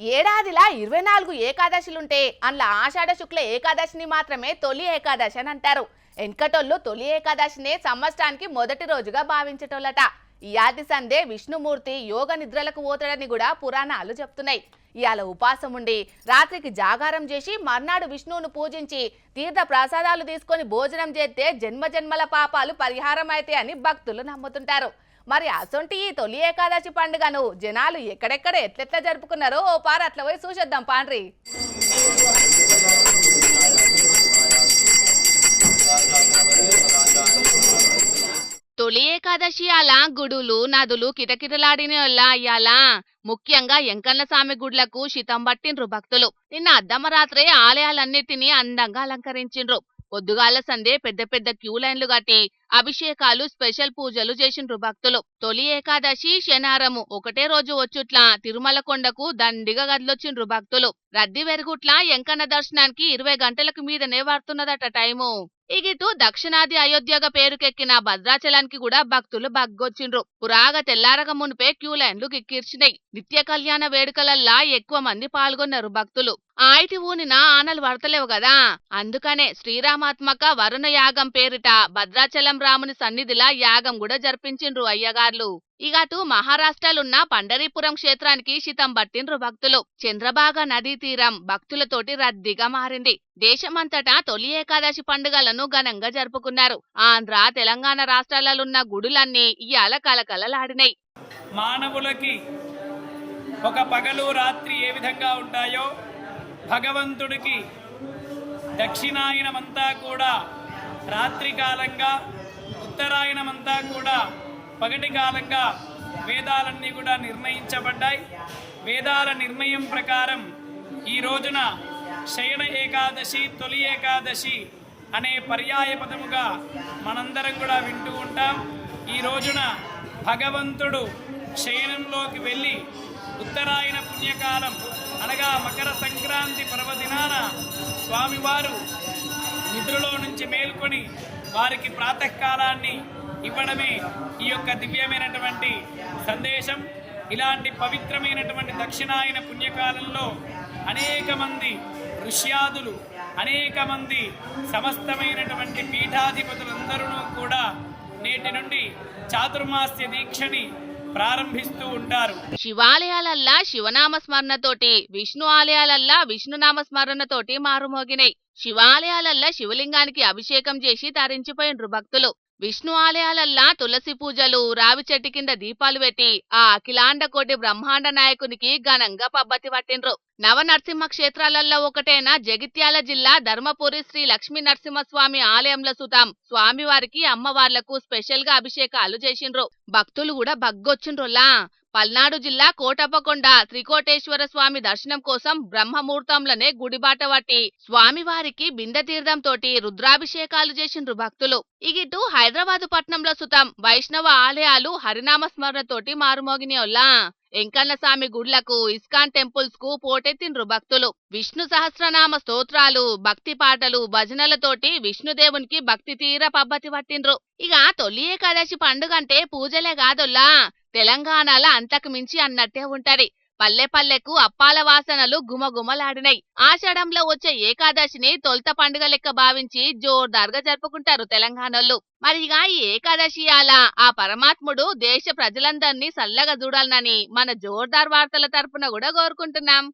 ఏడాదిలా 24 ఏకాదశులుంటే అందులో ఆషాఢ శుక్ల ఏకాదశిని మాత్రమే తొలి ఏకాదశి అని అంటారు. ఎన్కటోళ్ళు తొలి ఏకాదశినే సంవత్సరానికి మొదటి రోజుగా భావించేటోళ్ళట. ఈ ఆది సందే విష్ణుమూర్తి యోగ నిద్రలకు పోతాడని కూడా పురాణాలు చెప్తున్నాయి. ఇవాళ ఉపాసం ఉండి రాత్రికి జాగారం చేసి మర్నాడు విష్ణువును పూజించి తీర్థ ప్రసాదాలు తీసుకొని భోజనం చేస్తే జన్మజన్మల పాపాలు పరిహారం అయితే అని భక్తులు నమ్ముతుంటారు. మరి అసొంటి ఈ తొలి ఏకాదశి పండుగను జనాలు ఎక్కడెక్కడ ఎట్లెట్లా జరుపుకున్నారో ఓ పార అట్లా పోయి చూసేద్దాం పాండ్రి. తొలి ఏకాదశి అలా గుడులు నదులు కిటకిటలాడిన అలా ముఖ్యంగా ఎంకన్న స్వామి గుడ్లకు శితం పట్టిండ్రు భక్తులు. నిన్న అర్ధమరాత్రే ఆలయాలన్నిటినీ అందంగా అలంకరించిండ్రు. పొద్దుగాల సందే పెద్ద పెద్ద క్యూ లైన్లు కట్టి అభిషేకాలు స్పెషల్ పూజలు చేసిండ్రు భక్తులు. తొలి ఏకాదశి శనివారము ఒకటే రోజు వచ్చుట్లా తిరుమల కొండకు దండిగా గదిలొచ్చిండ్రు భక్తులు. రద్దీ వెరుగుట్లా ఎంకన్న దర్శనానికి 20 గంటలకు మీదనే పడుతున్నదట టైము. ఇగిటు దక్షిణాది అయోధ్యగా పేరుకెక్కిన భద్రాచలానికి కూడా భక్తులు బగ్గొచ్చిండ్రు. పురాగ తెల్లారక మునిపే క్యూ లైన్లు కిక్కిర్చినాయి. నిత్య కళ్యాణ వేడుకలల్లా ఎక్కువ మంది పాల్గొన్నారు భక్తులు. ఆయిటి ఊనిన ఆనలు పడతలేవు కదా, అందుకనే శ్రీరామాత్మక వరుణ యాగం పేరిట భద్రాచలం రాముని సన్నిధిలా యాగం కూడా జరిపించిండ్రు అయ్యగార్లు. ఇగటు మహారాష్ట్రలున్న పండరీపురం క్షేత్రానికి శితం పట్టిండ్రు భక్తులు. చంద్రభాగ నదీ తీరం భక్తులతోటి రద్దీగా మారింది. దేశమంతటా తొలి ఏకాదశి పండుగలను ఘనంగా జరుపుకున్నారు. ఆంధ్ర తెలంగాణ రాష్ట్రాలలోన్న గుడులన్నీ ఇయాల కలకలలాడినాయి. మానవులకి ఒక పగలు రాత్రి ఏ విధంగా ఉంటాయో భగవంతుడికి దక్షిణాయనమంతా కూడా రాత్రి కాలంగా, ఉత్తరాయణమంతా కూడా పగటి కాలంగా వేదాలన్నీ కూడా నిర్ణయించబడ్డాయి. వేదాల నిర్ణయం ప్రకారం ఈ రోజున శయన ఏకాదశి, తొలి ఏకాదశి అనే పర్యాయ పదముగా మనందరం కూడా వింటూ ఉంటాం. ఈ రోజున భగవంతుడు శయనంలోకి వెళ్ళి ఉత్తరాయణ పుణ్యకాలం అనగా మకర సంక్రాంతి పర్వదినాన స్వామివారు నిద్రలో నుంచి మేల్కొని వారికి ప్రాతకాలాన్ని ఇవ్వడమే ఈ యొక్క దివ్యమైనటువంటి సందేశం. ఇలాంటి పవిత్రమైనటువంటి దక్షిణాయన పుణ్యకాలంలో అనేక మంది ఋష్యాదులు, అనేక మంది సమస్తమైనటువంటి పీఠాధిపతులందరూ కూడా నేటి నుండి చాతుర్మాస్య దీక్షని ప్రారంభిస్తూ ఉంటారు. శివాలయాలల్లా శివనామ స్మరణతోటి, విష్ణు ఆలయాలల్లా విష్ణునామ స్మరణతోటి మారుమోగినాయి. శివాలయాలల్లా శివలింగానికి అభిషేకం చేసి తరించిపోయిండ్రు భక్తులు. విష్ణు ఆలయాలల్లా తులసి పూజలు, రావి చెట్టు కింద దీపాలు పెట్టి ఆ అఖిలాండ కోటి బ్రహ్మాండ నాయకునికి ఘనంగా పబ్బతి పట్టిండ్రు. నవనరసింహ క్షేత్రాలల్లో ఒకటైన జగిత్యాల జిల్లా ధర్మపురి శ్రీ లక్ష్మీ నరసింహస్వామి ఆలయంలో సుతాం స్వామివారికి అమ్మవార్లకు స్పెషల్ గా అభిషేకాలు చేసిండ్రు. భక్తులు కూడా బగ్గొచ్చిండ్రులా. పల్నాడు జిల్లా కోటప్పకొండ త్రికోటేశ్వర స్వామి దర్శనం కోసం బ్రహ్మముహూర్తంలోనే గుడిబాట పట్టి స్వామివారికి బిందె తీర్థంతోటి రుద్రాభిషేకాలు చేసిండ్రు భక్తులు. ఇగిటు హైదరాబాదు పట్నంలో సుతం వైష్ణవ ఆలయాలు హరినామ స్మరణతోటి మారుమోగినోల్లా. ఎంకన్న స్వామి గుడ్లకు, ఇస్కాన్ టెంపుల్స్ కు పోటెత్తిండ్రు భక్తులు. విష్ణు సహస్రనామ స్తోత్రాలు, భక్తి పాటలు, భజనలతోటి విష్ణుదేవునికి భక్తి తీర పబ్బతి పట్టిండ్రు. ఇక తొలి ఏకాదశి పండుగ అంటే పూజలే కాదొల్లా, తెలంగాణలో అంతకు మించి అన్నట్టే ఉంటది. పల్లె పల్లెకు అప్పాల వాసనలు గుమగుమలాడినాయి. ఆషాఢంలో వచ్చే ఏకాదశిని తొలుత పండుగ లెక్క భావించి జోర్దార్గా జరుపుకుంటారు తెలంగాణలో. మరిగా ఈ ఏకాదశి అలా ఆ పరమాత్ముడు దేశ ప్రజలందరినీ సల్లగా చూడాలని మన జోర్దార్ వార్తల తరపున కూడా కోరుకుంటున్నాం.